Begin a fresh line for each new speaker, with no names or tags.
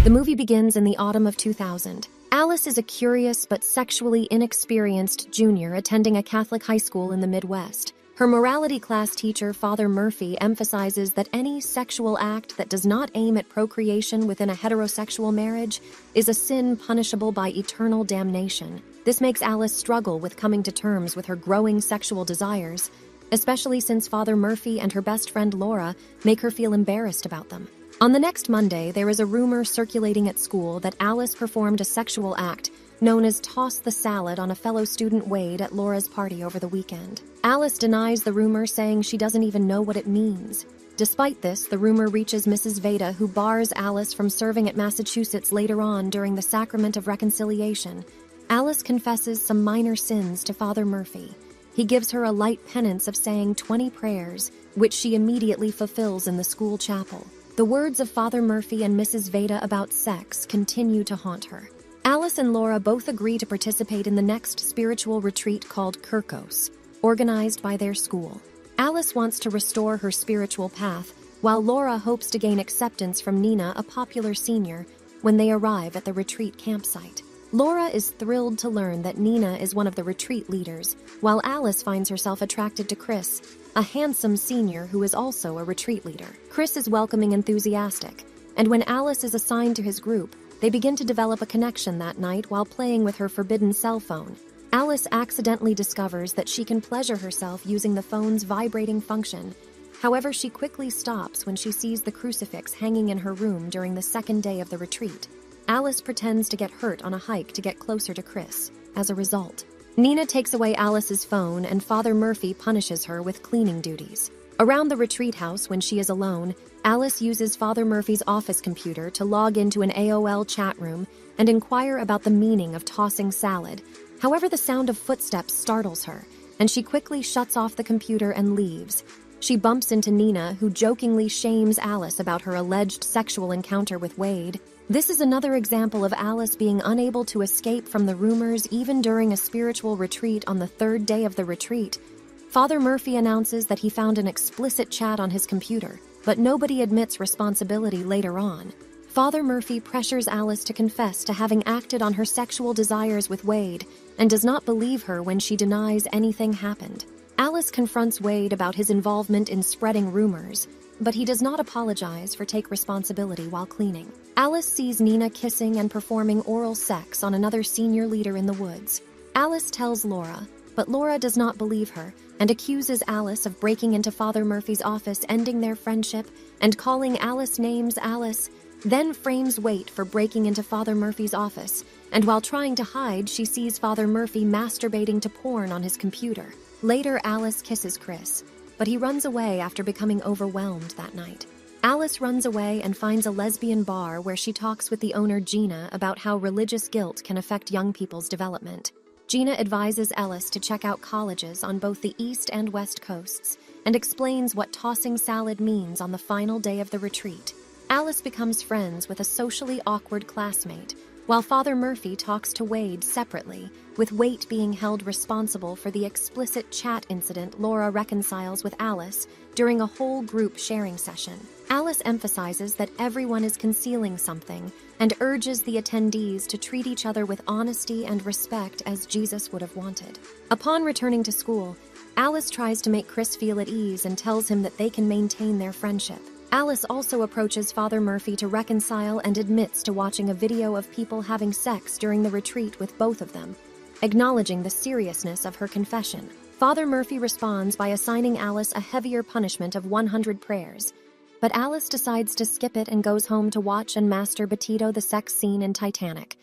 The movie begins in the autumn of 2000. Alice is a curious but sexually inexperienced junior attending a Catholic high school in the Midwest. Her morality class teacher, Father Murphy, emphasizes that any sexual act that does not aim at procreation within a heterosexual marriage is a sin punishable by eternal damnation. This makes Alice struggle with coming to terms with her growing sexual desires, especially since Father Murphy and her best friend Laura make her feel embarrassed about them. On the next Monday, there is a rumor circulating at school that Alice performed a sexual act known as toss the salad on a fellow student Wade at Laura's party over the weekend. Alice denies the rumor, saying she doesn't even know what it means. Despite this, the rumor reaches Mrs. Veda, who bars Alice from serving at Massachusetts later on during the Sacrament of Reconciliation. Alice confesses some minor sins to Father Murphy. He gives her a light penance of saying 20 prayers, which she immediately fulfills in the school chapel. The words of Father Murphy and Mrs. Veda about sex continue to haunt her. Alice and Laura both agree to participate in the next spiritual retreat called Kirkos, organized by their school. Alice wants to restore her spiritual path, while Laura hopes to gain acceptance from Nina, a popular senior, when they arrive at the retreat campsite. Laura is thrilled to learn that Nina is one of the retreat leaders, while Alice finds herself attracted to Chris, a handsome senior who is also a retreat leader. Chris is welcoming and enthusiastic, and when Alice is assigned to his group, they begin to develop a connection that night while playing with her forbidden cell phone. Alice accidentally discovers that she can pleasure herself using the phone's vibrating function. However, she quickly stops when she sees the crucifix hanging in her room during the second day of the retreat. Alice pretends to get hurt on a hike to get closer to Chris. As a result, Nina takes away Alice's phone and Father Murphy punishes her with cleaning duties. Around the retreat house, when she is alone, Alice uses Father Murphy's office computer to log into an AOL chat room and inquire about the meaning of tossing salad. However, the sound of footsteps startles her, and she quickly shuts off the computer and leaves. She bumps into Nina, who jokingly shames Alice about her alleged sexual encounter with Wade. This is another example of Alice being unable to escape from the rumors even during a spiritual retreat. On the third day of the retreat, Father Murphy announces that he found an explicit chat on his computer, but nobody admits responsibility later on. Father Murphy pressures Alice to confess to having acted on her sexual desires with Wade and does not believe her when she denies anything happened. Alice confronts Wade about his involvement in spreading rumors, but he does not apologize for taking responsibility while cleaning. Alice sees Nina kissing and performing oral sex on another senior leader in the woods. Alice tells Laura, but Laura does not believe her and accuses Alice of breaking into Father Murphy's office, ending their friendship, and calling Alice names. Alice then frames Wade for breaking into Father Murphy's office, and while trying to hide, she sees Father Murphy masturbating to porn on his computer. Later, Alice kisses Chris, but he runs away after becoming overwhelmed that night. Alice runs away and finds a lesbian bar where she talks with the owner, Gina, about how religious guilt can affect young people's development. Gina advises Alice to check out colleges on both the East and West coasts and explains what tossing salad means on the final day of the retreat. Alice becomes friends with a socially awkward classmate, while Father Murphy talks to Wade separately, with Wade being held responsible for the explicit chat incident. Laura reconciles with Alice during a whole group sharing session. Alice emphasizes that everyone is concealing something and urges the attendees to treat each other with honesty and respect as Jesus would have wanted. Upon returning to school, Alice tries to make Chris feel at ease and tells him that they can maintain their friendship. Alice also approaches Father Murphy to reconcile and admits to watching a video of people having sex during the retreat with both of them, acknowledging the seriousness of her confession. Father Murphy responds by assigning Alice a heavier punishment of 100 prayers, but Alice decides to skip it and goes home to watch and master Betito, the sex scene in Titanic.